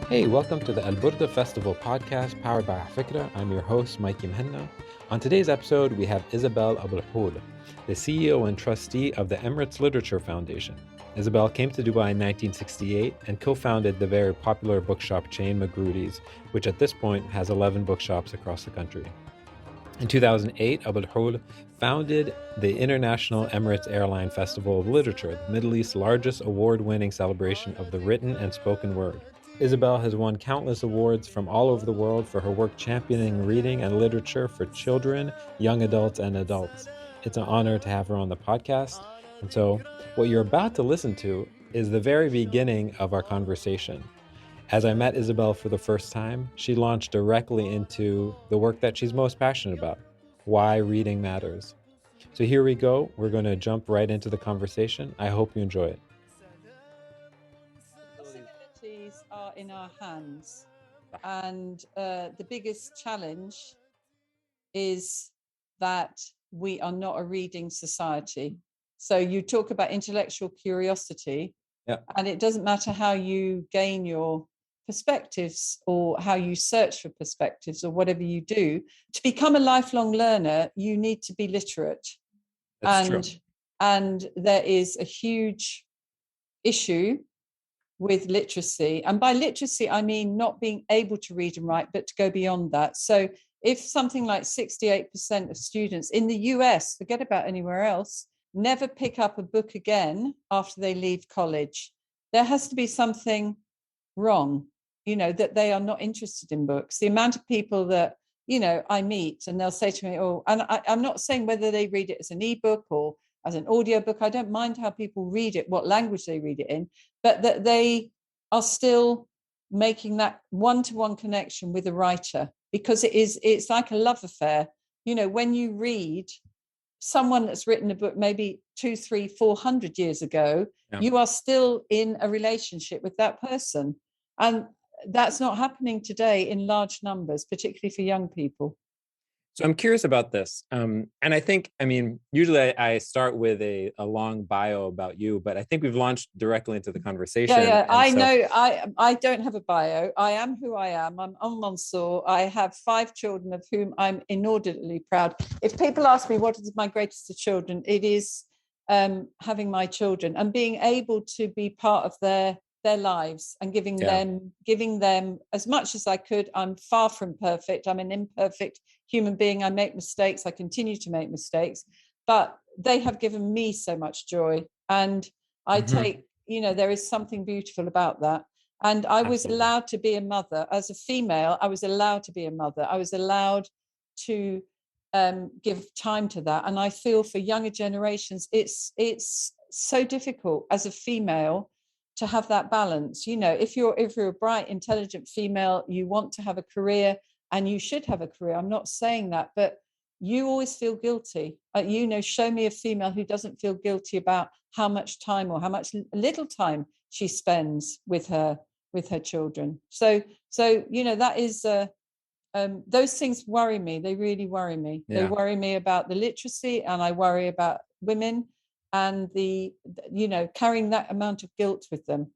Hey, welcome to the Burda Festival podcast powered by afikra. I'm your host, Mikey Muhanna. On today's episode, we have Isobel Abulhoul, the CEO and trustee of the Emirates Literature Foundation. Isobel came to Dubai in 1968 and co-founded the very popular bookshop chain Magrudy's, which at this point has 11 bookshops across the country. In 2008, Abulhoul founded the International Emirates Airline Festival of Literature, the Middle East's largest award-winning celebration of the written and spoken word. Isobel has won countless awards from all over the world for her work championing reading and literature for children, young adults, and adults. It's an honor to have her on the podcast. And so, what you're about to listen to is the very beginning of our conversation. As I met Isobel for the first time, she launched directly into the work that she's most passionate about, why reading matters. So here we go. We're going to jump right into the conversation. I hope you enjoy it. Possibilities are in our hands. And the biggest challenge is that we are not a reading society. So you talk about intellectual curiosity, and it doesn't matter how you gain your perspectives or how you search for perspectives or whatever you do. To become a lifelong learner, you need to be literate. That's true. And there is a huge issue with literacy. And by literacy, I mean not being able to read and write, but to go beyond that. So if something like 68% of students in the US, forget about anywhere else, never pick up a book again after they leave college, there has to be something wrong, that they are not interested in books. The amount of people that, I meet and they'll say to me, I'm not saying whether they read it as an ebook or as an audiobook. I don't mind how people read it, what language they read it in, but that they are still making that one-to-one connection with a writer, because it's like a love affair. When you read someone that's written a book maybe 200, 300, 400 years ago, you are still in a relationship with that person. And that's not happening today in large numbers, particularly for young people. So I'm curious about this. And I think, usually I start with a long bio about you, but I think we've launched directly into the conversation. Yeah. Know I don't have a bio. I am who I am. I'm Mansour. I have 5 children, of whom I'm inordinately proud. If people ask me what is my greatest of children, it is having my children and being able to be part of their lives and giving them as much as I could. I'm far from perfect. I'm an imperfect human being. I make mistakes. I continue to make mistakes, but they have given me so much joy. And I take, there is something beautiful about that. And I was allowed to be a mother. As a female, I was allowed to be a mother. I was allowed to give time to that. And I feel for younger generations, it's so difficult as a female to have that balance. If you're a bright, intelligent female, you want to have a career, and you should have a career. I'm not saying that, but you always feel guilty. Show me a female who doesn't feel guilty about how much time or how much little time she spends with her children. So that is those things worry me. They really worry me. Yeah. They worry me about the literacy, and I worry about women and carrying that amount of guilt with them.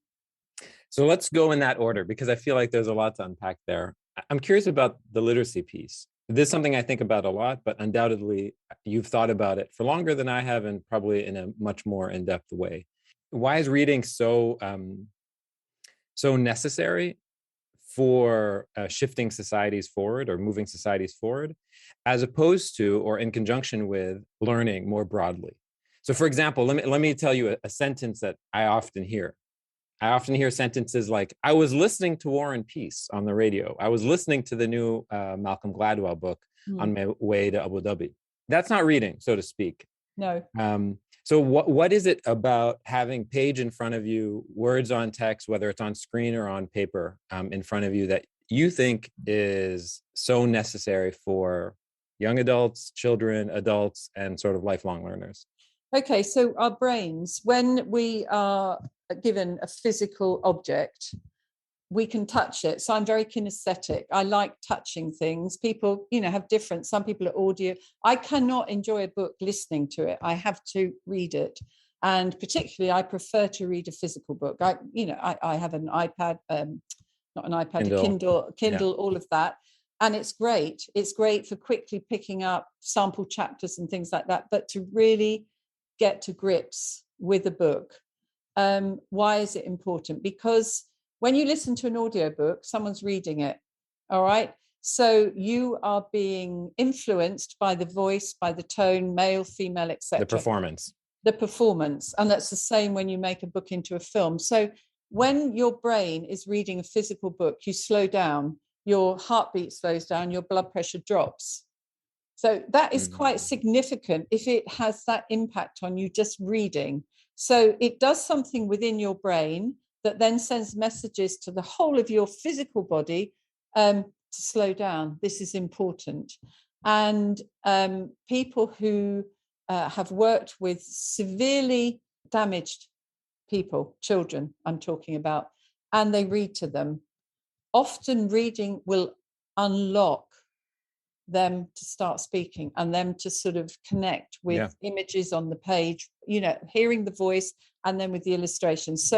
So let's go in that order, because I feel like there's a lot to unpack there. I'm curious about the literacy piece. This is something I think about a lot, but undoubtedly you've thought about it for longer than I have, and probably in a much more in-depth way. Why is reading so necessary for shifting societies forward or moving societies forward, as opposed to or in conjunction with learning more broadly? So, for example, let me tell you a sentence that I often hear. I often hear sentences like, I was listening to War and Peace on the radio. I was listening to the new Malcolm Gladwell book on my way to Abu Dhabi. That's not reading, so to speak. No. So what is it about having page in front of you, words on text, whether it's on screen or on paper in front of you, that you think is so necessary for young adults, children, adults, and sort of lifelong learners? Okay, so our brains, when we are given a physical object, we can touch it. So I'm very kinesthetic. I like touching things. People, have different, some people are audio. I cannot enjoy a book listening to it. I have to read it. And particularly, I prefer to read a physical book. I have an iPad, not an iPad, a Kindle, all of that. And it's great. It's great for quickly picking up sample chapters and things like that. But to really get to grips with a book, why is it important? Because when you listen to an audiobook, someone's reading it. All right. So you are being influenced by the voice, by the tone, male, female, etc. The performance. And that's the same when you make a book into a film. So when your brain is reading a physical book, you slow down, your heartbeat slows down, your blood pressure drops. So that is quite significant if it has that impact on you just reading. So it does something within your brain that then sends messages to the whole of your physical body to slow down. This is important. And people who have worked with severely damaged people, children I'm talking about, and they read to them, often reading will unlock them to start speaking and them to sort of connect with images on the page, hearing the voice and then with the illustrations.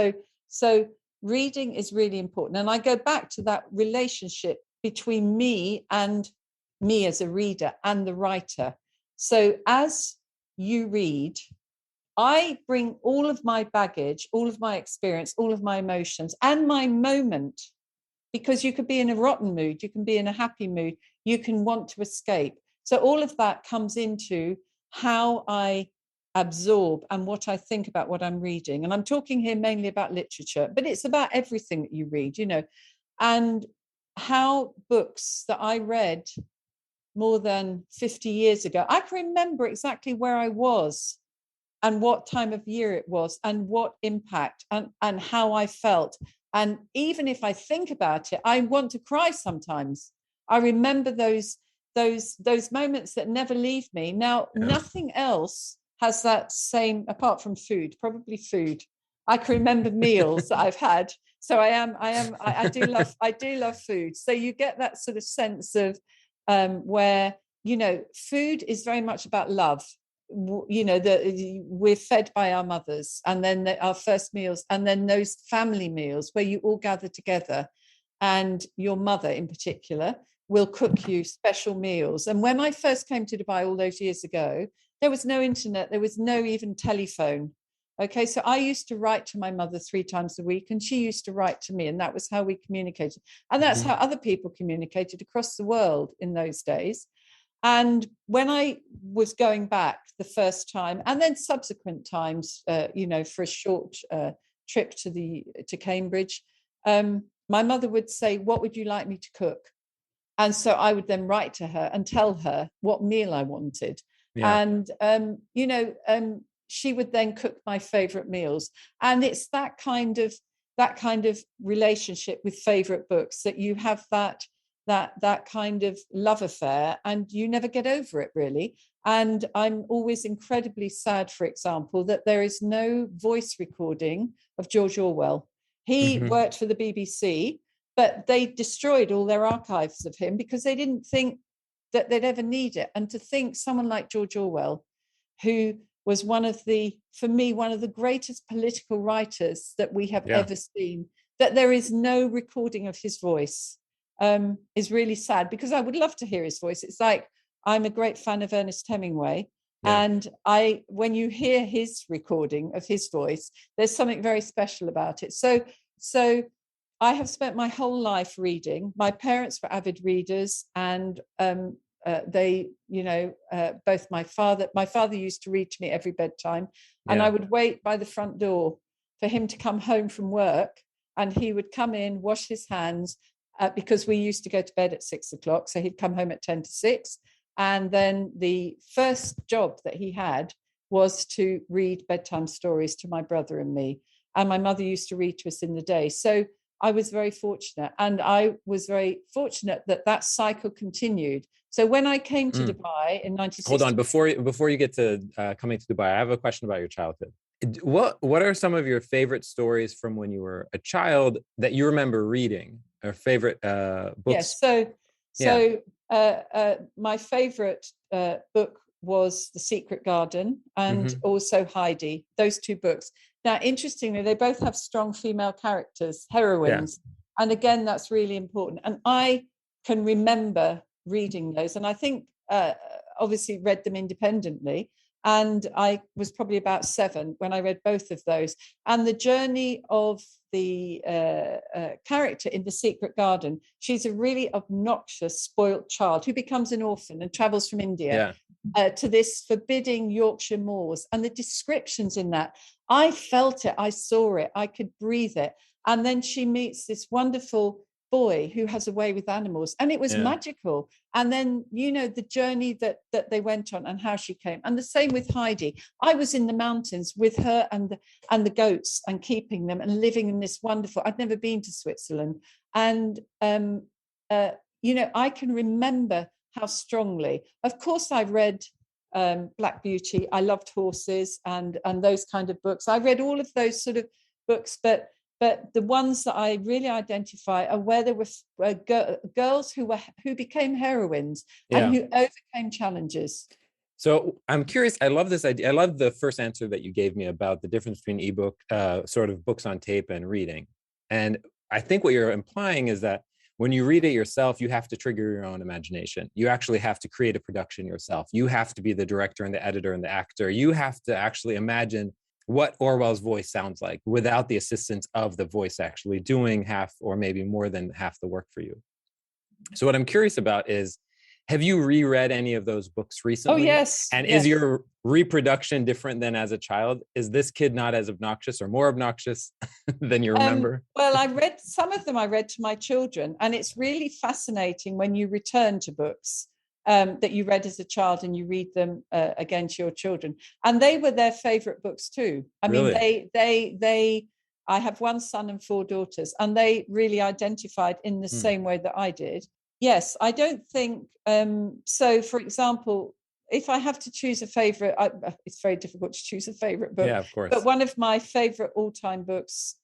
So reading is really important. And I go back to that relationship between me as a reader and the writer. So as you read, I bring all of my baggage, all of my experience, all of my emotions and my moment, because you could be in a rotten mood, you can be in a happy mood, you can want to escape. So all of that comes into how I absorb and what I think about what I'm reading. And I'm talking here mainly about literature, but it's about everything that you read, and how books that I read more than 50 years ago, I can remember exactly where I was and what time of year it was and what impact and how I felt. And even if I think about it, I want to cry sometimes. I remember those moments that never leave me. Now, nothing else has that same, apart from food, probably food. I can remember meals that I've had. So I do love food. So you get that sort of sense of where, food is very much about love. We're fed by our mothers, and then our first meals, and then those family meals where you all gather together, and your mother in particular will cook you special meals. And when I first came to Dubai all those years ago, there was no internet, there was no even telephone. Okay, so I used to write to my mother 3 times a week, and she used to write to me, and that was how we communicated. And that's how other people communicated across the world in those days. And when I was going back the first time, and then subsequent times, for a short trip to Cambridge, my mother would say, "What would you like me to cook?" And so I would then write to her and tell her what meal I wanted. Yeah. And she would then cook my favorite meals. And it's that kind of relationship with favorite books, that you have that kind of love affair, and you never get over it, really. And I'm always incredibly sad, for example, that there is no voice recording of George Orwell. He worked for the BBC, but they destroyed all their archives of him because they didn't think that they'd ever need it. And to think someone like George Orwell, who was one of the greatest political writers that we have ever seen, that there is no recording of his voice, is really sad, because I would love to hear his voice. It's like, I'm a great fan of Ernest Hemingway. Yeah. And when you hear his recording of his voice, there's something very special about it. So I have spent my whole life reading. My parents were avid readers, and they, both my father used to read to me every bedtime, and I would wait by the front door for him to come home from work, and he would come in, wash his hands, because we used to go to bed at 6:00. So he'd come home at 10 to 6. And then the first job that he had was to read bedtime stories to my brother and me. And my mother used to read to us in the day. So I was very fortunate. And I was very fortunate that cycle continued. So when I came to Dubai in 1960... Hold on, before you get to coming to Dubai, I have a question about your childhood. What are some of your favorite stories from when you were a child that you remember reading, or favorite books? Yes, my favorite book was The Secret Garden, and also Heidi, those 2 books. Now, interestingly, they both have strong female characters, heroines. And again, that's really important. And I can remember reading those. And I think obviously read them independently. And I was probably about 7 when I read both of those. And the journey of the character in The Secret Garden, she's a really obnoxious, spoilt child who becomes an orphan and travels from India to this forbidding Yorkshire moors. And the descriptions in that, I felt it, I saw it, I could breathe it. And then she meets this wonderful boy who has a way with animals, and it was magical. And then, you know, the journey that they went on and how she came. And the same with Heidi. I was in the mountains with her and the goats and keeping them and living in this wonderful, I'd never been to Switzerland. And, you know, I can remember how strongly, of course, I read Black Beauty. I loved horses and those kind of books. I read all of those sort of books, but the ones that I really identify are where there were girls who became heroines and who overcame challenges. So I'm curious. I love this idea. I love the first answer that you gave me about the difference between ebook, sort of books on tape, and reading. And I think what you're implying is that when you read it yourself, you have to trigger your own imagination. You actually have to create a production yourself. You have to be the director and the editor and the actor. You have to actually imagine what Orwell's voice sounds like without the assistance of the voice actually doing half or maybe more than half the work for you. So what I'm curious about is, have you reread any of those books recently? Oh, yes. And is your reproduction different than as a child? Is this kid not as obnoxious or more obnoxious than you remember? Well, I read some of them, I read to my children, and it's really fascinating when you return to books that you read as a child and you read them again to your children. And they were their favorite books too. I mean, they I have 1 son and 4 daughters, and they really identified in the same way that I did. Yes, I don't think, so for example, if I have to choose a favorite, it's very difficult to choose a favorite book. Yeah, of course. But one of my favorite all-time books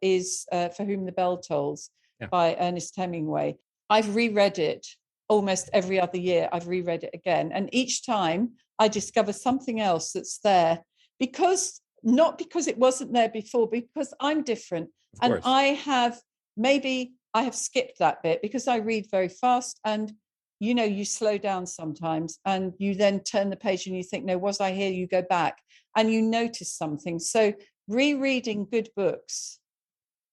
is For Whom the Bell Tolls by Ernest Hemingway. I've reread it almost every other year. I've reread it again. And each time I discover something else that's there, not because it wasn't there before, because I'm different. And I have skipped that bit because I read very fast, and you know, you slow down sometimes and you then turn the page and you think, no, was I here? You go back and you notice something. So rereading good books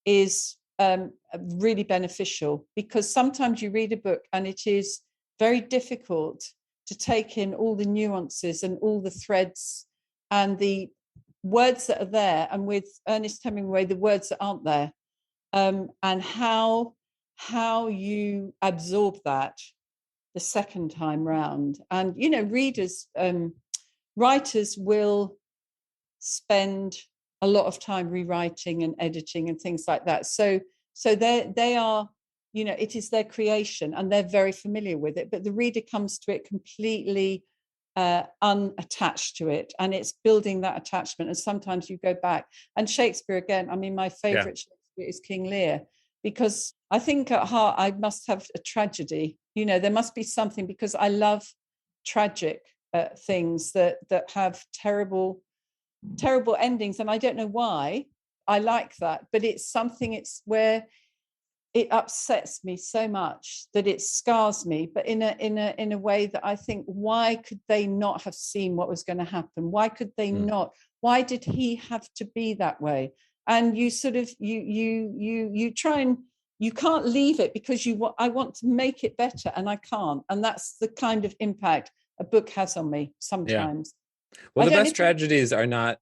is really beneficial, because sometimes you read a book and it is very difficult to take in all the nuances and all the threads and the words that are there, and with Ernest Hemingway, the words that aren't there, and how you absorb that the second time round. And you know, writers will spend a lot of time rewriting and editing and things like that. So they are, you know, it is their creation and they're very familiar with it, but the reader comes to it completely unattached to it, and it's building that attachment. And sometimes you go back. And Shakespeare, again, I mean, my favorite Shakespeare is King Lear, because I think at heart I must have a tragedy. You know, there must be something, because I love tragic things that have terrible endings, and I don't know why I like that, but it's where it upsets me so much that it scars me, but in a way that I think, why could they not have seen what was going to happen? Why could they not? Why did he have to be that way? And you sort of you try, and you can't leave it because I want to make it better, and I can't. And that's the kind of impact a book has on me sometimes. Well, the best tragedies are not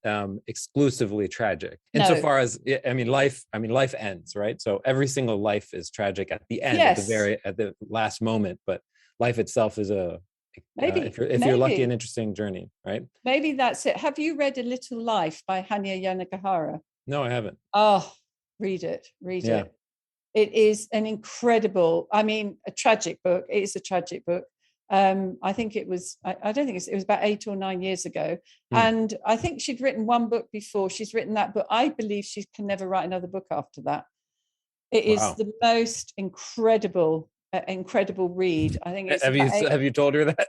exclusively tragic, insofar as life ends, right? So every single life is tragic at the end, at the last moment. But life itself is if you're lucky, an interesting journey, right? Maybe that's it. Have you read A Little Life by Hanya Yanagihara? No, I haven't. Oh, read it. It is an incredible, a tragic book. It is a tragic book. I think it was, I don't think it was about 8 or 9 years ago. And I think she'd written one book before. She's written that book. I believe she can never write another book after that. It is the most incredible read. I think it's have you told her that?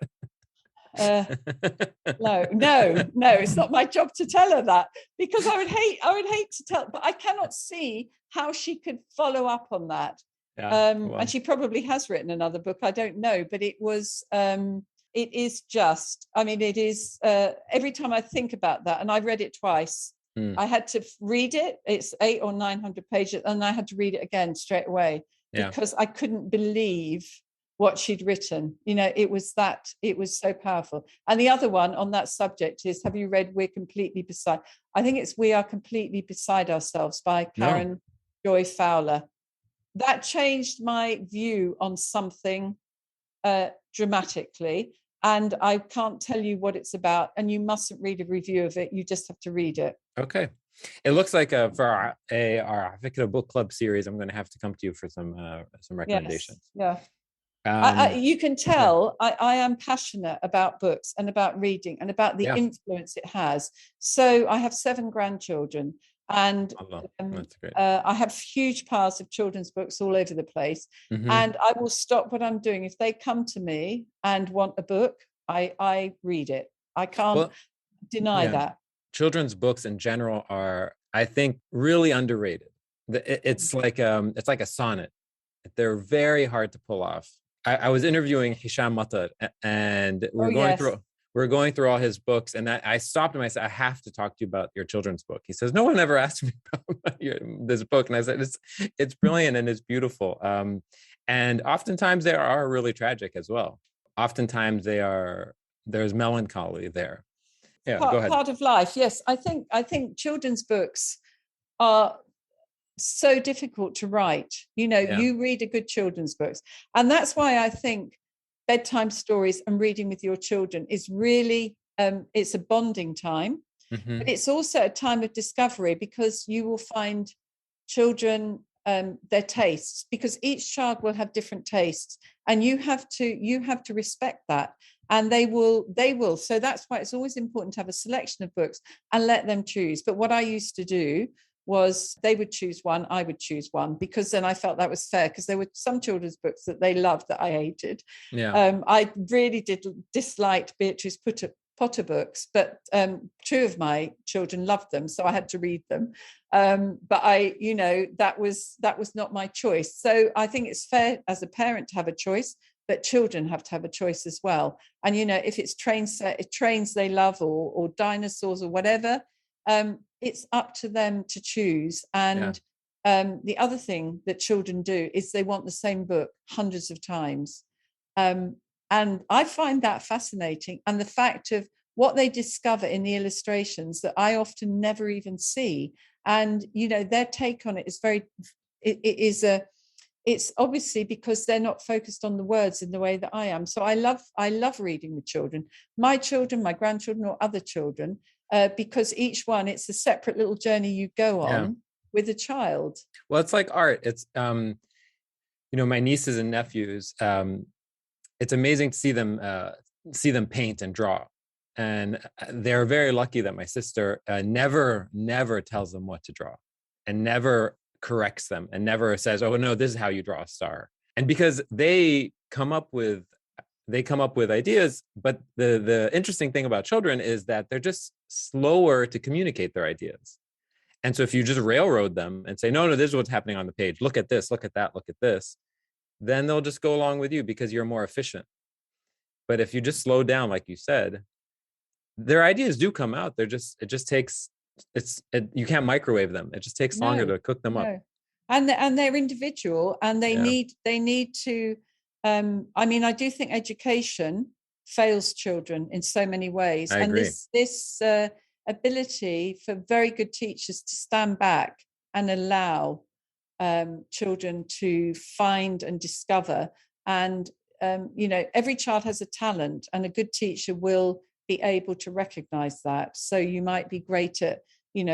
No, it's not my job to tell her that, because I would hate to tell, but I cannot see how she could follow up on that. And she probably has written another book, I don't know, but it is just, I mean, it is, every time I think about that, and I read it twice, I had to read it, it's 800 or 900 pages, and I had to read it again straight away, because I couldn't believe what she'd written. It was so powerful. And the other one on that subject is, have you read I think it's We Are Completely Beside Ourselves by Karen Joy Fowler. That changed my view on something dramatically. And I can't tell you what it's about, and you mustn't read a review of it. You just have to read it. Okay. It looks like for our afikra book club series, I'm going to have to come to you for some recommendations. Yes. Yeah. You can tell I am passionate about books and about reading and about the influence it has. So I have 7 grandchildren, and that's great. I have huge piles of children's books all over the place. And I will stop what I'm doing. If they come to me and want a book, I read it. I can't deny that. Children's books in general are, I think, really underrated. It's like a sonnet. They're very hard to pull off. I was interviewing Hisham Matar, and we're going through all his books, and I stopped him. I said, I have to talk to you about your children's book. He says, no one ever asked me about this book. And I said, it's brilliant and it's beautiful. And oftentimes they are really tragic as well. Oftentimes there's melancholy there. Yeah, go ahead. Part of life. Yes. I think children's books are so difficult to write. You read a good children's books. And that's why I think bedtime stories and reading with your children is really, it's a bonding time, but it's also a time of discovery, because you will find children, their tastes, because each child will have different tastes, and you have to respect that. And they will. So that's why it's always important to have a selection of books and let them choose. But what I used to do was, they would choose one, I would choose one, because then I felt that was fair, because there were some children's books that they loved that I hated. I really did dislike Beatrice Potter books, but 2 of my children loved them, so I had to read them. But that was not my choice. So I think it's fair as a parent to have a choice, but children have to have a choice as well. And if it's trains they love, or dinosaurs or whatever, it's up to them to choose. And the other thing that children do is they want the same book hundreds of times. And I find that fascinating. And the fact of what they discover in the illustrations that I often never even see. And, their take on it is it's obviously because they're not focused on the words in the way that I am. So I love reading with children, my grandchildren, or other children, because each one, it's a separate little journey you go on with a child. Well, it's like art. It's, my nieces and nephews, it's amazing to see them paint and draw. And they're very lucky that my sister never tells them what to draw, and never corrects them, and never says, oh no, this is how you draw a star. And because they come up with ideas, but the interesting thing about children is that they're just slower to communicate their ideas. And so if you just railroad them and say, no, this is what's happening on the page, look at this, look at that, look at this, then they'll just go along with you because you're more efficient. But if you just slow down, like you said, their ideas do come out. You can't microwave them. It just takes longer to cook them up. And they're individual, and they need to, I do think education fails children in so many ways. I agree. This ability for very good teachers to stand back and allow children to find and discover. And, every child has a talent, and a good teacher will be able to recognize that. So you might be great at,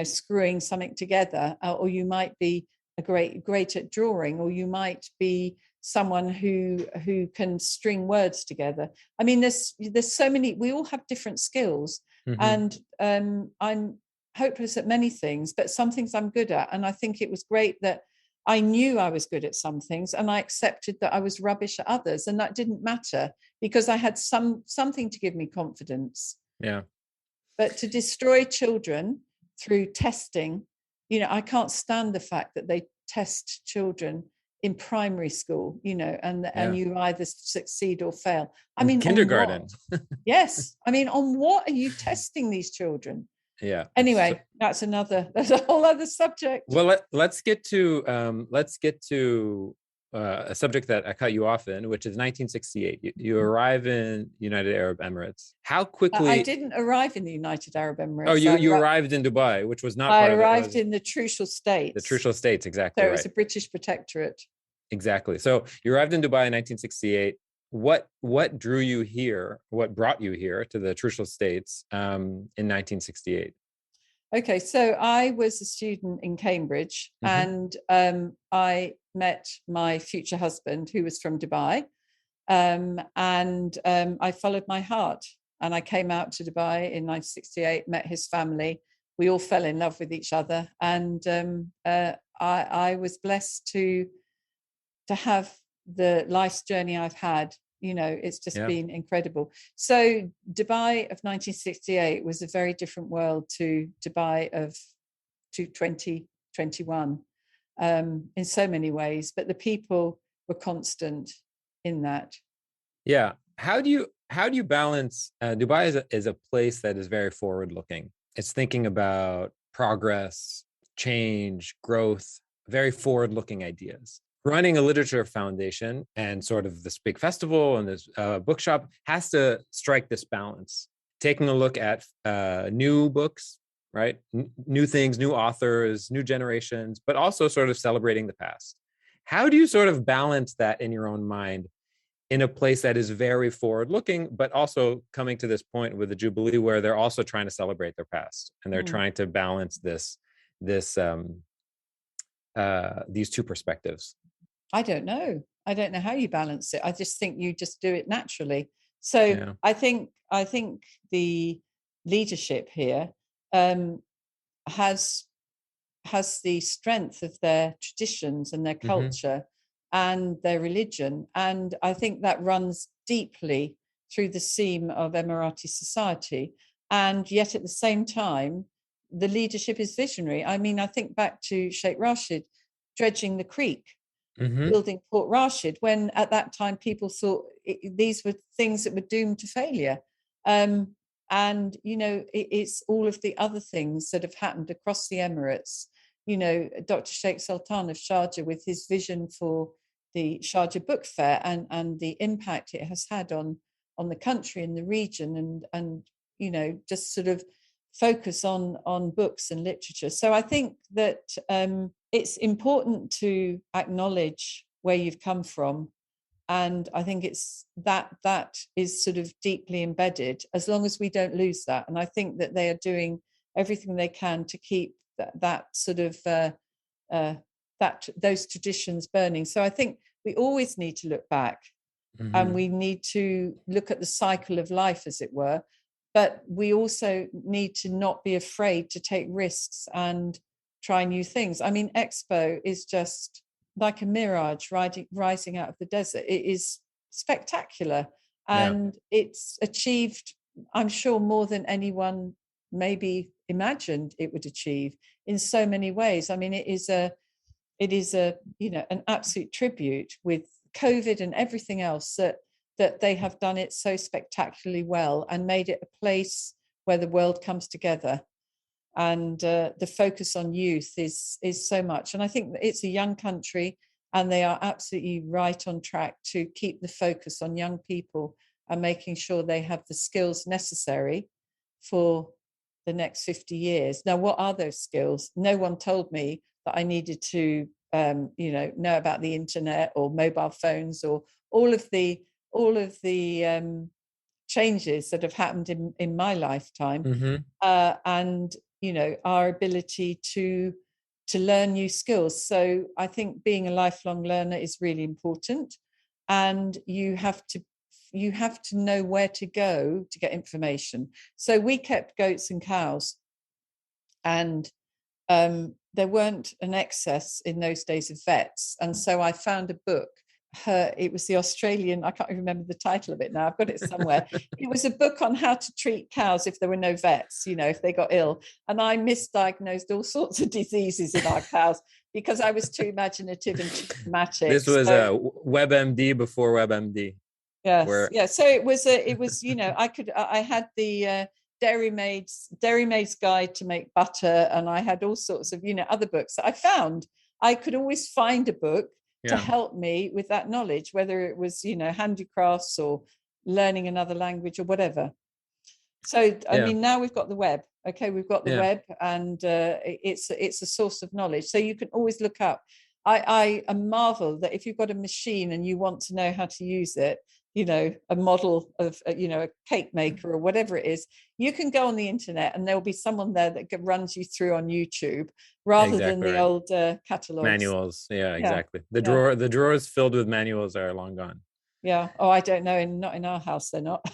screwing something together, or you might be great at drawing, or you might be someone who can string words together. There's so many, we all have different skills. And I'm hopeless at many things, but some things I'm good at. And I think it was great that I knew I was good at some things, and I accepted that I was rubbish at others, and that didn't matter because I had something to give me confidence. Yeah. But to destroy children through testing, I can't stand the fact that they test children in primary school, and you either succeed or fail. I mean, kindergarten. On what? Yes. I mean, on what are you testing these children? Yeah. Anyway, that's a whole other subject. Well, let's get to a subject that I cut you off in, which is 1968. You arrive in United Arab Emirates. How quickly? I didn't arrive in the United Arab Emirates. Oh, you arrived in Dubai, which was not. I arrived in the Trucial States. The Trucial States, exactly. So it was a British protectorate. Exactly. So you arrived in Dubai in 1968. What drew you here? What brought you here to the Trucial States in 1968? Okay, so I was a student in Cambridge, and I met my future husband, who was from Dubai, and I followed my heart, and I came out to Dubai in 1968, met his family. We all fell in love with each other, and I was blessed to have the life's journey I've had. It's just been incredible. So Dubai of 1968 was a very different world to Dubai of 2021 in so many ways, but the people were constant in that. Yeah. How do you balance Dubai is a place that is very forward looking. It's thinking about progress, change, growth, very forward looking ideas. Running a literature foundation and sort of this big festival and this bookshop has to strike this balance, taking a look at new books, right? New things, new authors, new generations, but also sort of celebrating the past. How do you sort of balance that in your own mind in a place that is very forward looking, but also coming to this point with the Jubilee where they're also trying to celebrate their past and they're trying to balance these two perspectives? I don't know how you balance it. I just think you just do it naturally. So I think the leadership here has the strength of their traditions and their culture and their religion, and I think that runs deeply through the seam of Emirati society. And yet at the same time, the leadership is visionary. I mean, I think back to Sheikh Rashid dredging the creek, building Port Rashid, when at that time people thought these were things that were doomed to failure. And, it's all of the other things that have happened across the Emirates. Dr. Sheikh Sultan of Sharjah with his vision for the Sharjah Book Fair and the impact it has had on the country and the region and just sort of focus on books and literature. So I think that it's important to acknowledge where you've come from. And I think it's that is sort of deeply embedded, as long as we don't lose that. And I think that they are doing everything they can to keep that sort of those traditions burning. So I think we always need to look back and we need to look at the cycle of life, as it were. But we also need to not be afraid to take risks and try new things. I mean, Expo is just like a mirage rising out of the desert. It is spectacular. And it's achieved, I'm sure, more than anyone maybe imagined it would achieve in so many ways. I mean, it is a an absolute tribute with COVID and everything else that they have done it so spectacularly well and made it a place where the world comes together. And the focus on youth is so much. And I think that it's a young country, and they are absolutely right on track to keep the focus on young people and making sure they have the skills necessary for the next 50 years. Now, what are those skills? No one told me that I needed to, know about the internet or mobile phones or all of the changes that have happened in my lifetime, and our ability to learn new skills. So I think being a lifelong learner is really important, and you have to know where to go to get information. So we kept goats and cows, and there weren't an excess in those days of vets. And so I found a book. It was the Australian, I can't remember the title of it now, I've got it somewhere. It was a book on how to treat cows if there were no vets, if they got ill. And I misdiagnosed all sorts of diseases in our cows because I was too imaginative and too dramatic. This was WebMD before WebMD. Yes, yeah. So it was I had the Dairy Maid's Guide to Make Butter, and I had all sorts of other books that I found. I could always find a book to help me with that knowledge, whether it was handicrafts or learning another language or whatever. So I mean, now we've got the web. Okay, we've got the web, and it's a source of knowledge. So you can always look up. I marvel that if you've got a machine and you want to know how to use it, a model of, a cake maker or whatever it is, you can go on the internet and there'll be someone there that runs you through on YouTube rather than the old catalogs. Manuals. Yeah, exactly. The drawers filled with manuals are long gone. Yeah. Oh, I don't know. Not in our house, they're not.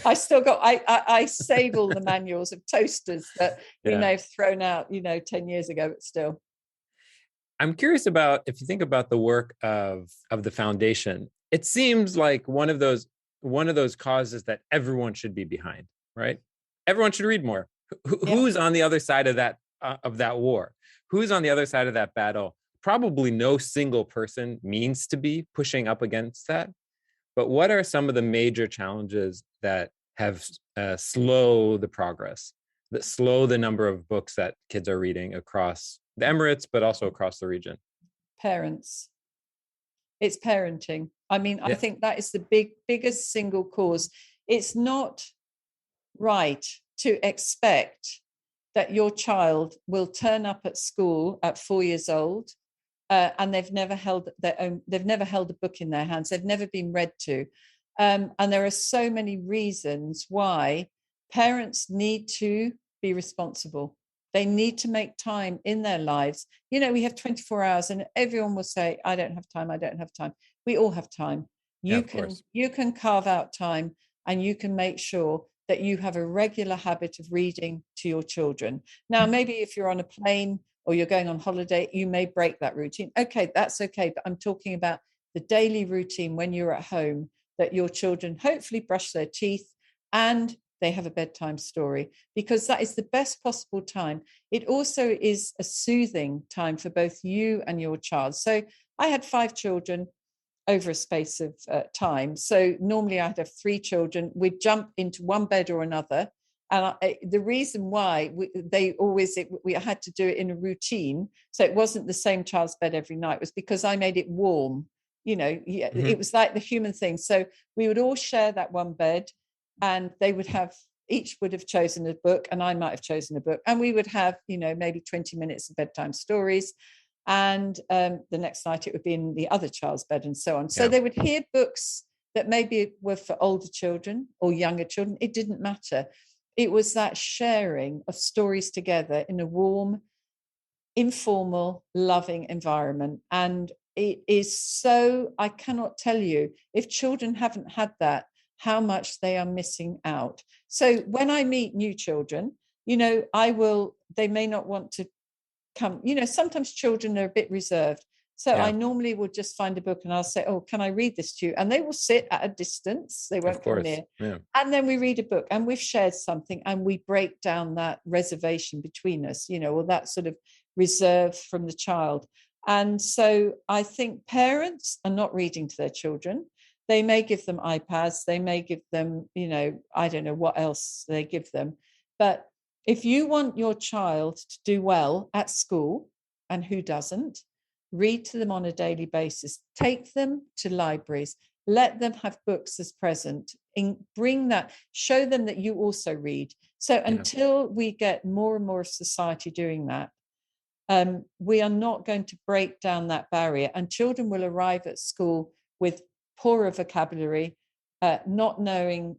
I still got, I save all the manuals of toasters that we may have thrown out, 10 years ago, but still. I'm curious about, if you think about the work of the foundation, it seems like one of those causes that everyone should be behind, right? Everyone should read more. Who's on the other side of that war? Who's on the other side of that battle? Probably no single person means to be pushing up against that. But what are some of the major challenges that have slowed the progress, that slow the number of books that kids are reading across the Emirates, but also across the region? Parents. It's parenting. I mean, I think that is the biggest single cause. It's not right to expect that your child will turn up at school at 4 years old and they've never held a book in their hands. They've never been read to. And there are so many reasons why parents need to be responsible. They need to make time in their lives. We have 24 hours and everyone will say, I don't have time. I don't have time. We all have time. You can carve out time and you can make sure that you have a regular habit of reading to your children. Now, maybe if you're on a plane or you're going on holiday, you may break that routine. Okay, that's okay. But I'm talking about the daily routine when you're at home, that your children hopefully brush their teeth and they have a bedtime story, because that is the best possible time. It also is a soothing time for both you and your child. So I had 5 children over a space of time. So normally I'd have 3 children. We'd jump into one bed or another. And the reason why we had to do it in a routine, so it wasn't the same child's bed every night, was because I made it warm. It was like the human thing. So we would all share that one bed. And each would have chosen a book, and I might have chosen a book. And we would have, maybe 20 minutes of bedtime stories. And the next night it would be in the other child's bed and so on. So they would hear books that maybe were for older children or younger children. It didn't matter. It was that sharing of stories together in a warm, informal, loving environment. And it is so, I cannot tell you, if children haven't had that, how much they are missing out. So when I meet new children, they may not want to come, sometimes children are a bit reserved. So I normally will just find a book and I'll say, oh, can I read this to you? And they will sit at a distance. They won't come near. Yeah. And then we read a book and we've shared something and we break down that reservation between us, or that sort of reserve from the child. And so I think parents are not reading to their children. They may give them iPads. They may give them, I don't know what else they give them. But if you want your child to do well at school, and who doesn't, read to them on a daily basis. Take them to libraries. Let them have books as present. Bring that. Show them that you also read. So until we get more and more of society doing that, we are not going to break down that barrier. And children will arrive at school with poorer vocabulary, not knowing,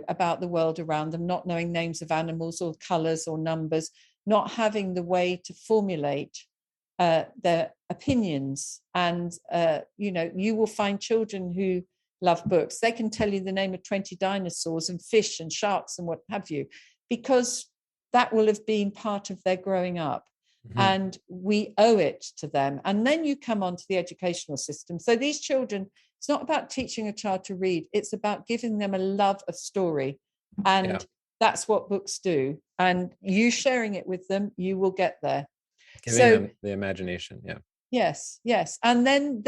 about the world around them, not knowing names of animals or colors or numbers, not having the way to formulate their opinions. And, you will find children who love books. They can tell you the name of 20 dinosaurs and fish and sharks and what have you, because that will have been part of their growing up. and we owe it to them. And then you come on to the educational system. So these children, it's not about teaching a child to read, it's about giving them a love of story. And that's what books do. And you sharing it with them, you will get there. Giving them the imagination. Yes. And then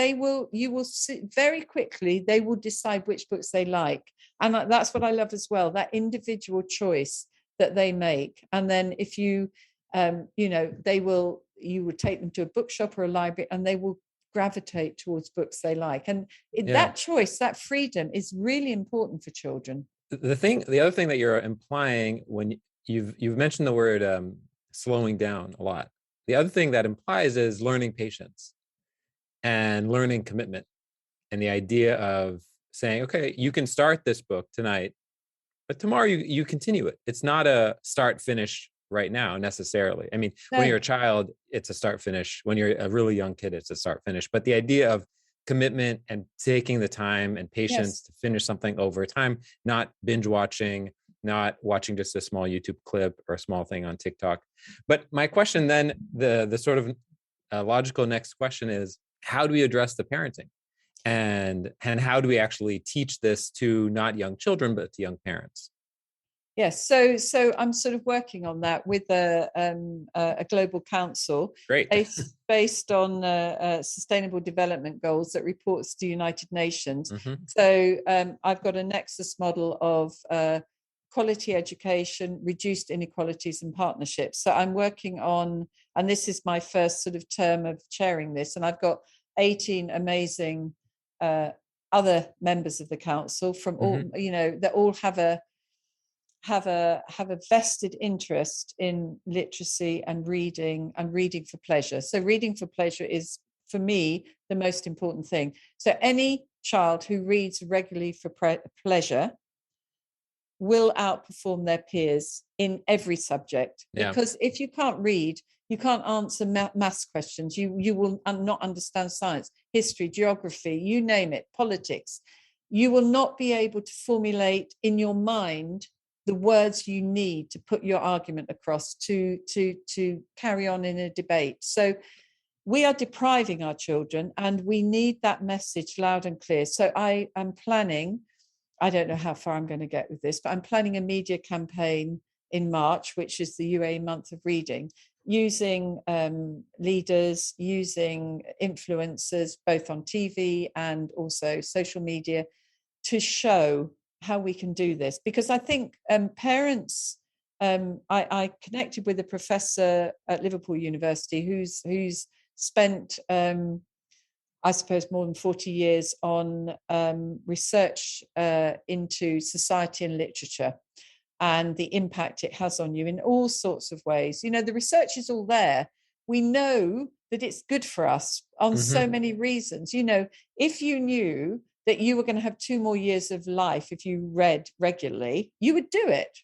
you will see very quickly, they will decide which books they like. And that's what I love as well, that individual choice that they make. And then if you, you would take them to a bookshop or a library and they will gravitate towards books they like. And that choice, that freedom is really important for children. The other thing that you're implying when you've mentioned the word slowing down a lot. The other thing that implies is learning patience and learning commitment, and the idea of saying, okay, you can start this book tonight, but tomorrow you continue it. It's not a start finish right now necessarily. I mean, when you're a child, it's a start finish. When you're a really young kid, it's a start finish. But the idea of commitment and taking the time and patience to finish something over time, not binge watching, not watching just a small YouTube clip or a small thing on TikTok. But my question then, the sort of logical next question is, how do we address the parenting? And how do we actually teach this to not young children, but to young parents? Yes, so I'm sort of working on that with a global council. Great. based on Sustainable Development Goals that reports to the United Nations. Mm-hmm. So I've got a nexus model of quality education, reduced inequalities and partnerships. So I'm working on, and this is my first sort of term of chairing this, and I've got 18 amazing other members of the council from all, that all have a vested interest in literacy and reading for pleasure. So reading for pleasure is, for me, the most important thing. So any child who reads regularly for pleasure will outperform their peers in every subject. Because if you can't read, you can't answer maths questions. You will not understand science, history, geography, you name it, politics. You will not be able to formulate in your mind the words you need to put your argument across to carry on in a debate. So we are depriving our children, and we need that message loud and clear. So I am planning, I don't know how far I'm going to get with this, but I'm planning a media campaign in March, which is the UAE month of reading, using leaders, using influencers, both on TV and also social media, to show how we can do this. Because I think parents, I connected with a professor at Liverpool University who's spent, I suppose, more than 40 years on research into society and literature and the impact it has on you in all sorts of ways. You know, the research is all there. We know that it's good for us on so many reasons. You know, if you knew that you were going to have 2 more years of life if you read regularly, you would do it.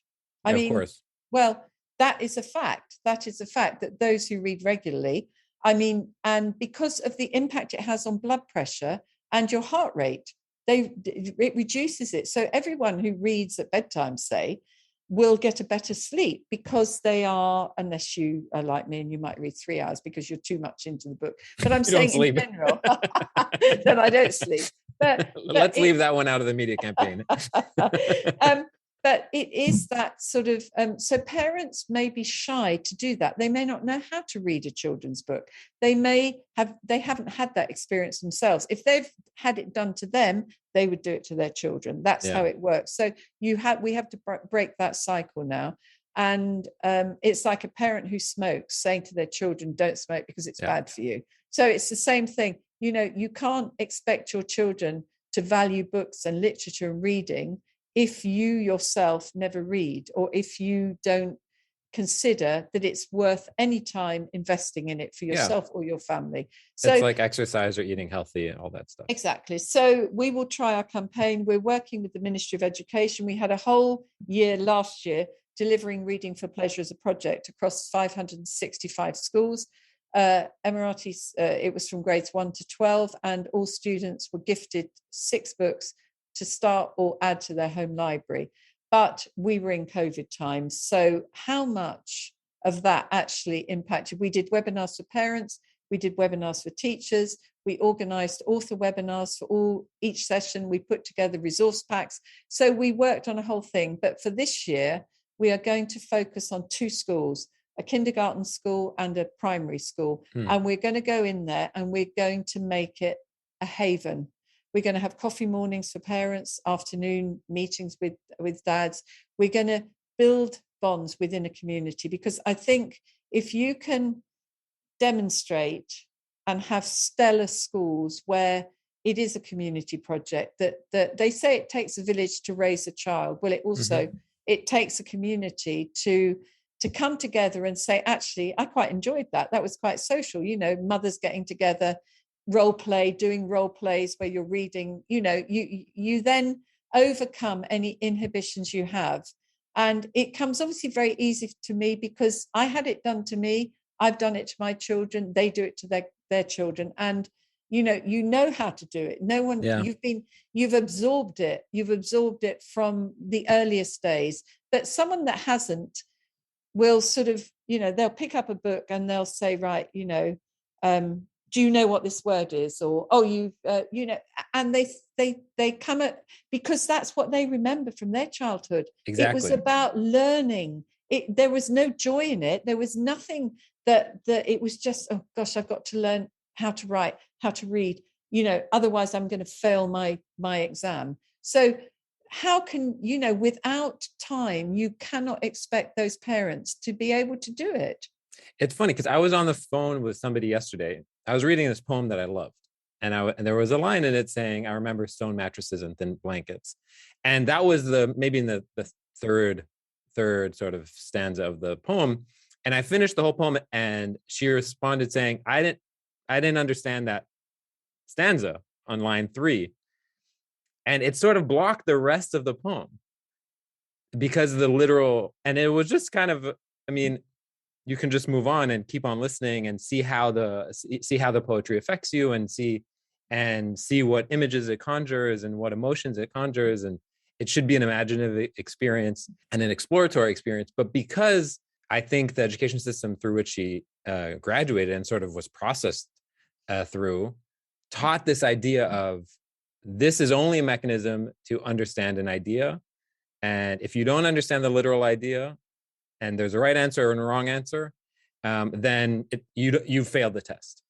I mean, of course. Well, that is a fact. That is a fact, that those who read regularly, I mean, and because of the impact it has on blood pressure and your heart rate, it reduces it. So everyone who reads at bedtime, say, will get a better sleep, because they are, unless you are like me and you might read 3 hours because you're too much into the book. But I'm saying in general, then I don't sleep. But let's leave that one out of the media campaign. But it is that sort of, so parents may be shy to do that. They may not know how to read a children's book. They haven't had that experience themselves. If they've had it done to them, they would do it to their children. That's how it works. So we have to break that cycle now. And it's like a parent who smokes saying to their children, don't smoke because it's bad for you. So it's the same thing. You know, you can't expect your children to value books and literature and reading if you yourself never read, or if you don't consider that it's worth any time investing in it for yourself or your family. So it's like exercise or eating healthy and all that stuff. Exactly. So we will try our campaign. We're working with the Ministry of Education. We had a whole year last year delivering Reading for Pleasure as a project across 565 schools. Emirates, it was from grades 1 to 12, and all students were gifted 6 books to start or add to their home library. But we were in COVID times. So how much of that actually impacted. We did webinars for parents, we did webinars for teachers, we organized author webinars for each session, we put together resource packs. So we worked on a whole thing. But for this year, we are going to focus on 2 schools, a kindergarten school and a primary school. And we're going to go in there and we're going to make it a haven. We're going to have coffee mornings for parents, afternoon meetings with dads. We're going to build bonds within a community, because I think if you can demonstrate and have stellar schools where it is a community project, that they say it takes a village to raise a child. Well, it also, it takes a community to come together and say, actually, I quite enjoyed that. That was quite social, mothers getting together, role play, doing role plays where you're reading, you then overcome any inhibitions you have. And it comes obviously very easy to me because I had it done to me. I've done it to my children. They do it to their children. And, you know how to do it. No one, you've absorbed it. You've absorbed it from the earliest days. But someone that hasn't will sort of, they'll pick up a book and they'll say, right, do you know what this word is? Or, and they come at, because that's what they remember from their childhood. Exactly. It was about learning. There was no joy in it. There was nothing that it was just, oh gosh, I've got to learn how to write, how to read, otherwise I'm going to fail my exam. So how can, without time, you cannot expect those parents to be able to do it. It's funny because I was on the phone with somebody yesterday. I was reading this poem that I loved. And there was a line in it saying, I remember stone mattresses and thin blankets. And that was maybe in the third sort of stanza of the poem. And I finished the whole poem and she responded saying, I didn't understand that stanza on line 3. And it sort of blocked the rest of the poem because of the literal, and it was just kind of, you can just move on and keep on listening and see how the poetry affects you and see what images it conjures and what emotions it conjures. And it should be an imaginative experience and an exploratory experience. But because I think the education system through which she graduated and sort of was processed through taught this idea of this is only a mechanism to understand an idea. And if you don't understand the literal idea, and there's a right answer and a wrong answer, then you failed the test.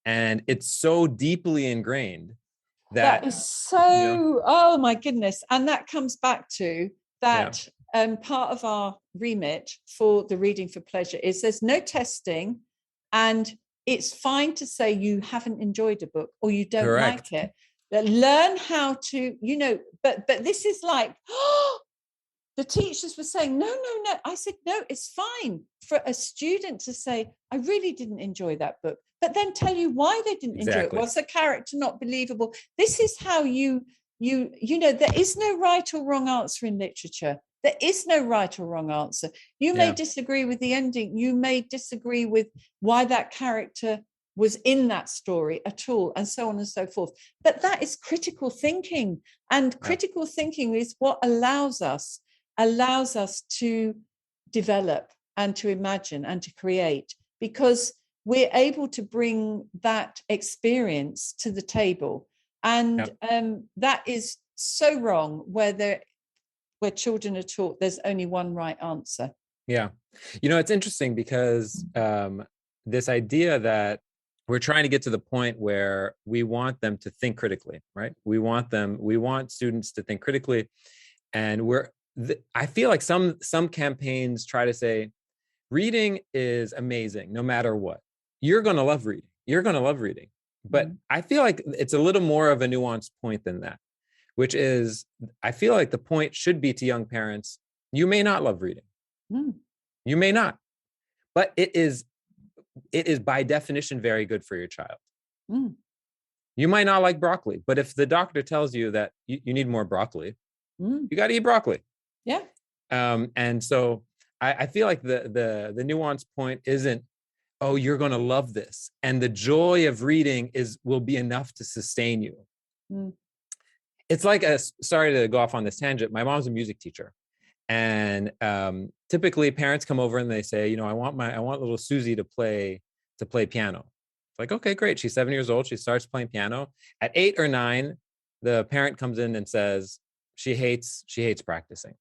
And it's so deeply ingrained that is so, oh my goodness. And that comes back to that part of our remit for the Reading for Pleasure is there's no testing, and it's fine to say you haven't enjoyed a book or you don't like it. Learn how to, but this is like, the teachers were saying, no. I said, no, it's fine for a student to say, I really didn't enjoy that book, but then tell you why they didn't enjoy it. Was the character not believable? This is how there is no right or wrong answer in literature. There is no right or wrong answer. You may disagree with the ending. You may disagree with why that character was in that story at all, and so on and so forth. But that is critical thinking. And critical thinking is what allows us to develop and to imagine and to create, because we're able to bring that experience to the table. And that is so wrong where children are taught there's only one right answer. Yeah. It's interesting because this idea that we're trying to get to the point where we want them to think critically, right? We want students to think critically. And I feel like some campaigns try to say, reading is amazing, no matter what. You're going to love reading. You're going to love reading. But I feel like it's a little more of a nuanced point than that, which is, I feel like the point should be to young parents, you may not love reading. You may not, but it is by definition very good for your child. You might not like broccoli, but if the doctor tells you that you need more broccoli, you got to eat broccoli. Yeah. And so I feel like the nuanced point isn't, oh, you're going to love this, and the joy of reading will be enough to sustain you. It's like sorry to go off on this tangent. My mom's a music teacher, And typically parents come over and they say, I want little Susie to play piano. It's like, okay, great. She's 7 years old. She starts playing piano. At 8 or 9, the parent comes in and says she hates practicing.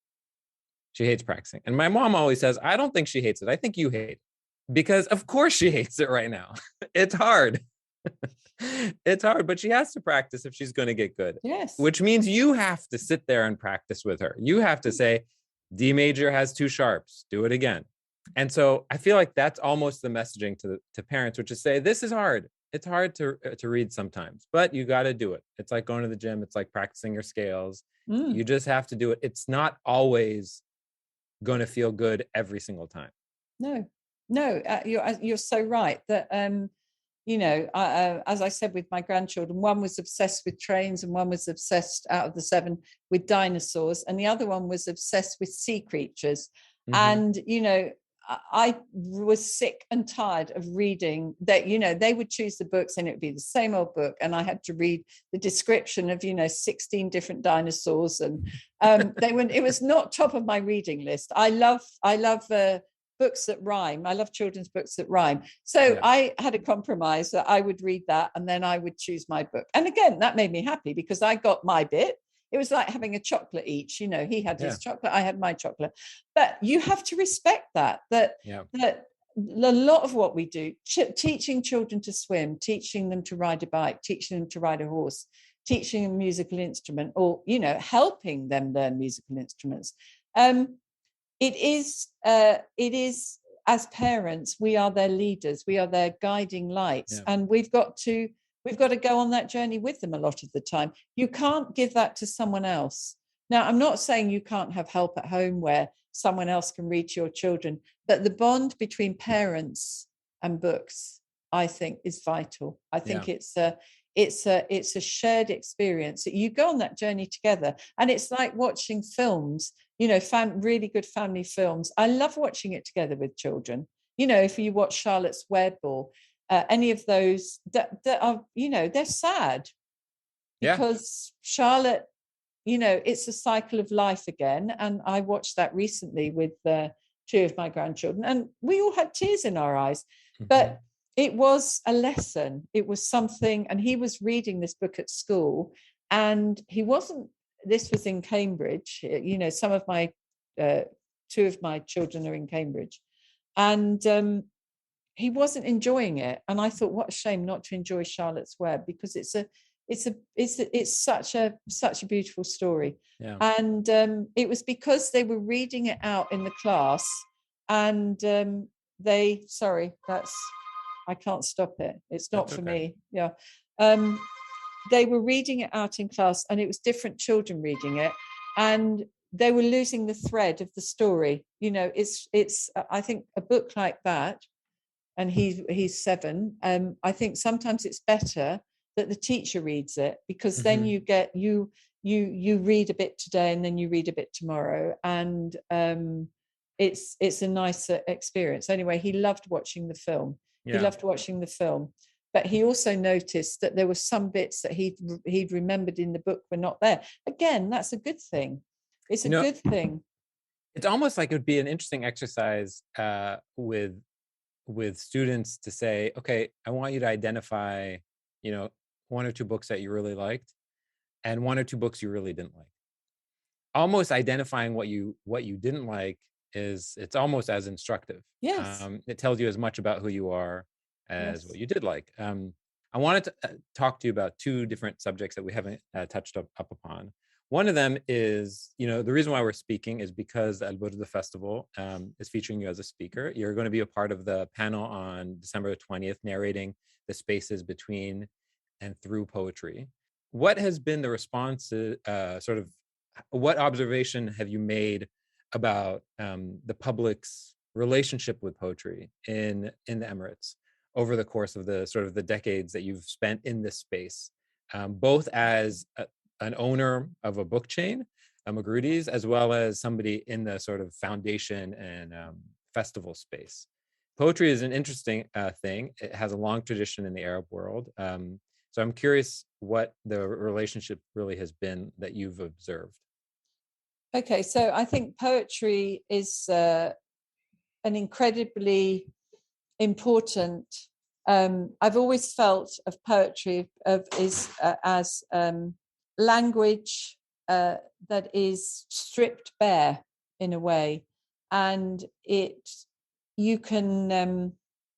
She hates practicing. And my mom always says, I don't think she hates it. I think you hate it. Because of course she hates it right now. It's hard. It's hard, but she has to practice if she's going to get good. Yes. Which means you have to sit there and practice with her. You have to say, D major has 2 sharps. Do it again. And so I feel like that's almost the messaging to parents, which is say, this is hard. It's hard to read sometimes, but you got to do it. It's like going to the gym. It's like practicing your scales. You just have to do it. It's not always going to feel good every single time. No, you're so right that, as I said with my grandchildren, one was obsessed with trains and one was obsessed out of the 7 with dinosaurs. And the other one was obsessed with sea creatures. And, I was sick and tired of reading that, they would choose the books and it would be the same old book. And I had to read the description of, 16 different dinosaurs. And it was not top of my reading list. I love books that rhyme. I love children's books that rhyme. So I had a compromise that I would read that and then I would choose my book. And again, that made me happy because I got my bit. It was like having a chocolate each, he had his chocolate, I had my chocolate. But you have to respect that a lot of what we do, teaching children to swim, teaching them to ride a bike, teaching them to ride a horse, teaching a musical instrument, or, helping them learn musical instruments. It is, as parents, we are their leaders, we are their guiding lights, and we've got to go on that journey with them a lot of the time. You can't give that to someone else. Now, I'm not saying you can't have help at home where someone else can read to your children, but the bond between parents and books, I think, is vital. I think it's a shared experience that you go on that journey together. And it's like watching films, really good family films. I love watching it together with children. If you watch Charlotte's Web or any of those that are, they're sad because Charlotte, it's a cycle of life again. And I watched that recently with 2 of my grandchildren and we all had tears in our eyes, but it was a lesson. It was something. And he was reading this book at school and this was in Cambridge. Some of my, 2 of my children are in Cambridge and, he wasn't enjoying it, and I thought, what a shame not to enjoy Charlotte's Web because it's such a beautiful story. And it was because they were reading it out in the class, and I can't stop it. It's not for me. They were reading it out in class, and it was different children reading it, and they were losing the thread of the story. It's I think a book like that. And he's 7. I think sometimes it's better that the teacher reads it because then you get you read a bit today and then you read a bit tomorrow, and it's a nicer experience. Anyway, he loved watching the film. He loved watching the film, but he also noticed that there were some bits that he'd remembered in the book were not there. Again, that's a good thing. It's a good thing. It's almost like it would be an interesting exercise with students to say, okay, I want you to identify, 1 or 2 books that you really liked and 1 or 2 books you really didn't like. Almost identifying what you didn't like it's almost as instructive. Yes. It tells you as much about who you are as what you did like. I wanted to talk to you about 2 different subjects that we haven't touched up upon. One of them is, the reason why we're speaking is because the Burda Festival is featuring you as a speaker. You're going to be a part of the panel on December 20th, narrating the spaces between and through poetry. What has been the response to what observation have you made about the public's relationship with poetry in the Emirates over the course of the decades that you've spent in this space, both as an owner of a book chain, Magrudy's, as well as somebody in the sort of foundation and festival space? Poetry is an interesting thing. It has a long tradition in the Arab world. So I'm curious what the relationship really has been that you've observed. Okay, so I think poetry is an incredibly important. I've always felt of poetry as language that is stripped bare in a way, and you can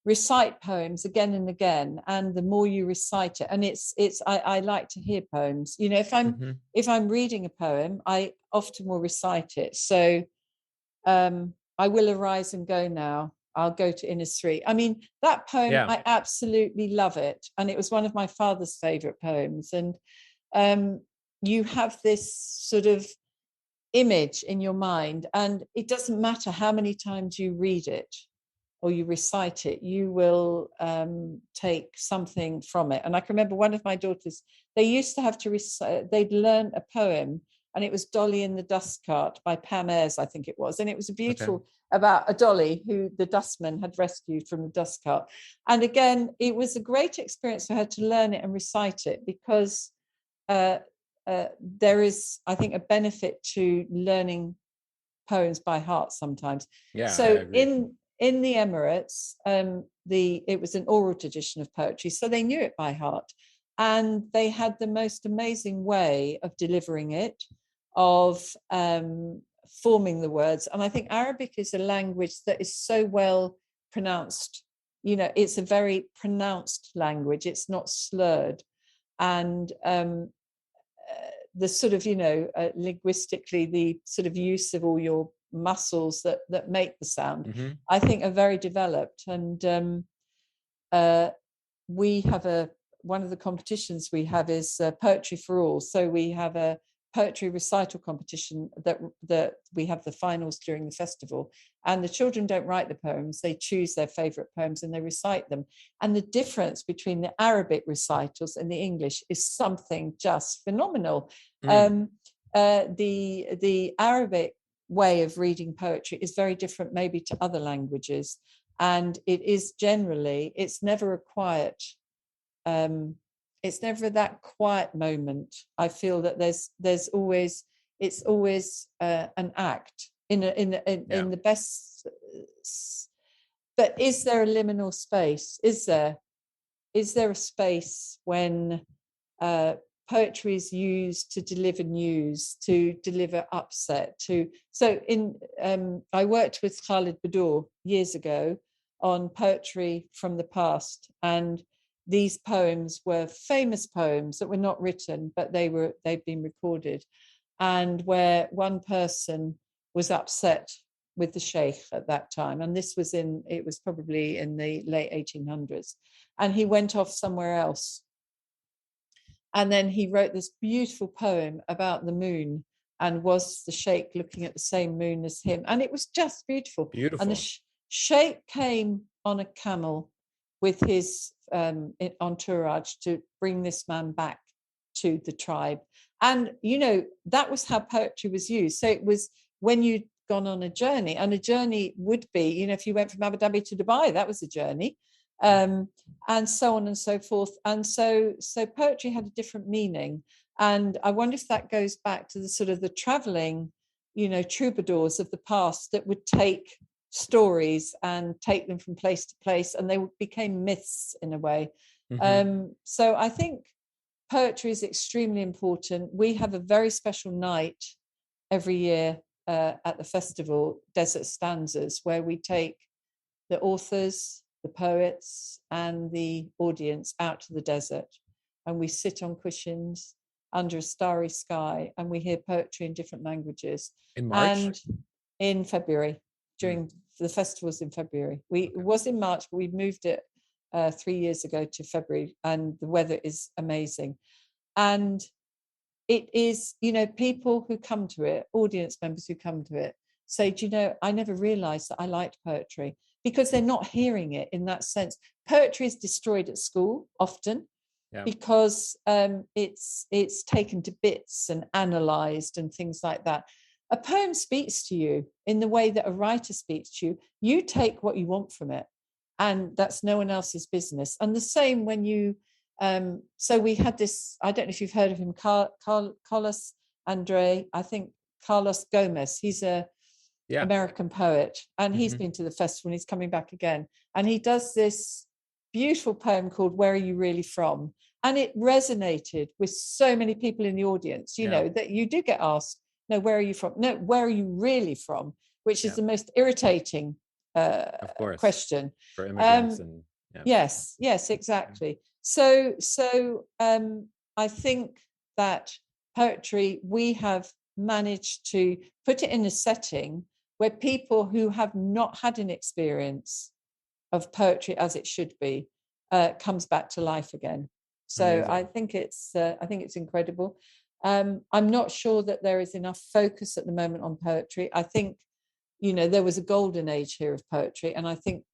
recite poems again and again, and the more you recite it, and I like to hear poems. If I'm reading a poem, I often will recite it. So I will arise and go now. I'll go to Innisfree. I mean, that poem, I absolutely love it. And it was one of my father's favorite poems. And you have this sort of image in your mind, and it doesn't matter how many times you read it or you recite it, you will take something from it. And I can remember one of my daughters, they used to have to recite, they'd learn a poem, and it was Dolly in the Dust Cart by Pam Ayres, I think it was. And it was about a dolly who the dustman had rescued from the dust cart. And again, it was a great experience for her to learn it and recite it, because there is, I think, a benefit to learning poems by heart sometimes. So in the Emirates, it was an oral tradition of poetry, so they knew it by heart, and they had the most amazing way of delivering it, of forming the words. And I think Arabic is a language that is so well pronounced. It's a very pronounced language. It's not slurred, and the sort of linguistically, the sort of use of all your muscles that make the sound, I think, are very developed. And we have one of the competitions we have is Poetry for All. So we have a poetry recital competition that we have the finals during the festival, and the children don't write the poems, they choose their favorite poems and they recite them. And the difference between the Arabic recitals and the English is something just phenomenal. The Arabic way of reading poetry is very different maybe to other languages, and it is generally, it's never a quiet it's never that quiet moment. I feel that there's always, it's always an act in the best. But is there a liminal space? Is there a space when poetry is used to deliver news, to deliver upset? I worked with Khalid Badour years ago on poetry from the past, and these poems were famous poems that were not written, but they'd been recorded, and where one person was upset with the sheikh at that time, and it was probably in the late 1800s, and he went off somewhere else, and then he wrote this beautiful poem about the moon, and was the sheikh looking at the same moon as him, and it was just beautiful. And the sheikh came on a camel with his entourage to bring this man back to the tribe. And, that was how poetry was used. So it was when you'd gone on a journey, and a journey would be, if you went from Abu Dhabi to Dubai, that was a journey, and so on and so forth. And so poetry had a different meaning. And I wonder if that goes back to the sort of the traveling, troubadours of the past that would take stories and take them from place to place, and they became myths in a way. So I think poetry is extremely important. We have a very special night every year at the festival, Desert Stanzas, where we take the authors, the poets, and the audience out to the desert, and we sit on cushions under a starry sky, and we hear poetry in different languages. In March? And in February, during the festivals in February. It was in March, but we moved it 3 years ago to February, and the weather is amazing. And it is, people who come to it, audience members who come to it, say, I never realized that I liked poetry, because they're not hearing it in that sense. Poetry is destroyed at school often, because it's taken to bits and analysed and things like that. A poem speaks to you in the way that a writer speaks to you. You take what you want from it, and that's no one else's business. And the same when you, so we had this, I don't know if you've heard of him, Carlos Andre, I think Carlos Gomez. He's a American poet, and he's Mm-hmm. been to the festival and he's coming back again. And he does this beautiful poem called Where Are You Really From? And it resonated with so many people in the audience, you know, that you do get asked, no, where are you from? No, where are you really from? Which is the most irritating of course, question. For immigrants and yes, exactly. So I think that poetry, we have managed to put it in a setting where people who have not had an experience of poetry as it should be comes back to life again. So amazing. I think it's incredible. I'm not sure that there is enough focus at the moment on poetry. I think, you know, there was a golden age here of poetry, and I think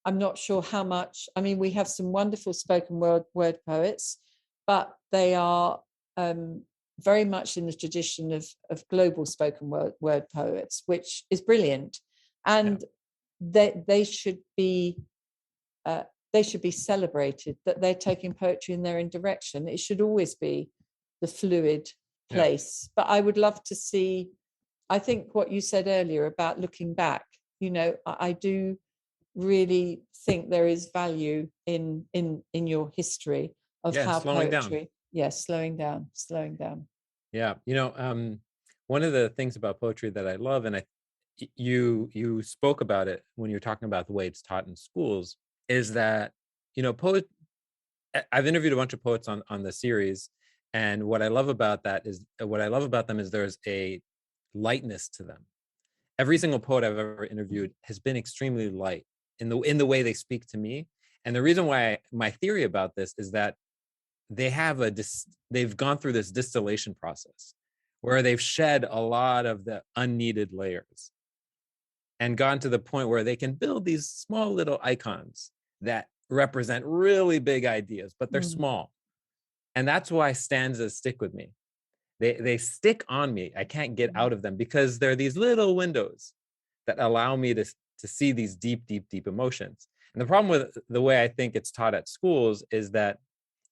I'm not sure how much. I mean, we have some wonderful spoken word poets, but they are very much in the tradition of global spoken word poets, which is brilliant, and they should be celebrated, that they're taking poetry in their own direction. It should always be the fluid place. But I would love to see, I think what you said earlier about looking back, you know, I do really think there is value in your history of how poetry slowing down. Yeah, you know, one of the things about poetry that I love, and you spoke about it when you're talking about the way it's taught in schools, is that, you know, I've interviewed a bunch of poets on the series, and what I love about them is there's a lightness to them. Every single poet I've ever interviewed has been extremely light in the way they speak to me. And the reason why my theory about this is that they've gone through this distillation process where they've shed a lot of the unneeded layers and gone to the point where they can build these small little icons that represent really big ideas, but they're small. And that's why stanzas stick with me. They stick on me. I can't get out of them because they're these little windows that allow me to see these deep emotions. And the problem with the way I think it's taught at schools is that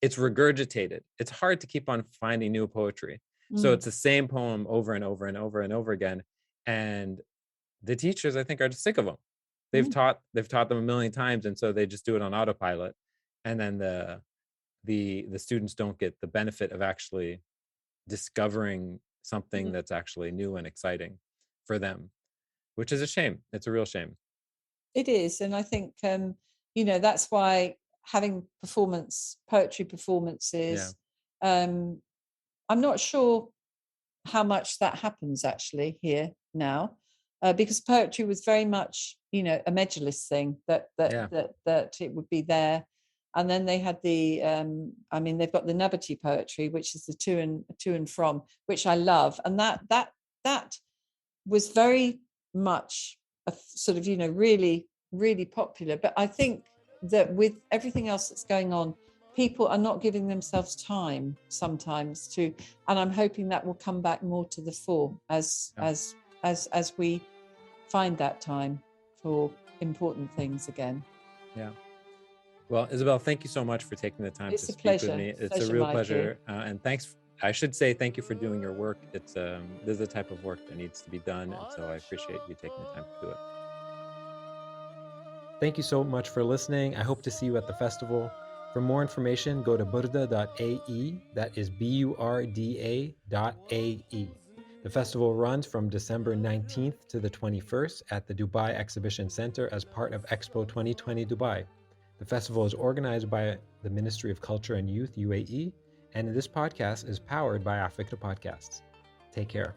it's regurgitated. It's hard to keep on finding new poetry. So it's the same poem over and over and over and over again. And the teachers, I think, are just sick of them. They've taught them a million times, and so they just do it on autopilot. And then the students don't get the benefit of actually discovering something that's actually new and exciting for them, which is a shame. It's a real shame. It is. And I think, you know, that's why having poetry performances, I'm not sure how much that happens actually here now, because poetry was very much, you know, a medulist thing that it would be there. And then they had they've got the Nabatee poetry, which is the to and from, which I love. And that was very much a sort of, you know, really, really popular. But I think that with everything else that's going on, people are not giving themselves time sometimes to, and I'm hoping that will come back more to the fore as we find that time for important things again. Yeah. Well, Isobel, thank you so much for taking the time to speak with me. It's a real pleasure. And thanks. I should say thank you for doing your work. It's this is the type of work that needs to be done. And so I appreciate you taking the time to do it. Thank you so much for listening. I hope to see you at the festival. For more information, go to burda.ae. That is burda.ae. The festival runs from December 19th to the 21st at the Dubai Exhibition Center as part of Expo 2020 Dubai. The festival is organized by the Ministry of Culture and Youth, UAE, and this podcast is powered by Afikra Podcasts. Take care.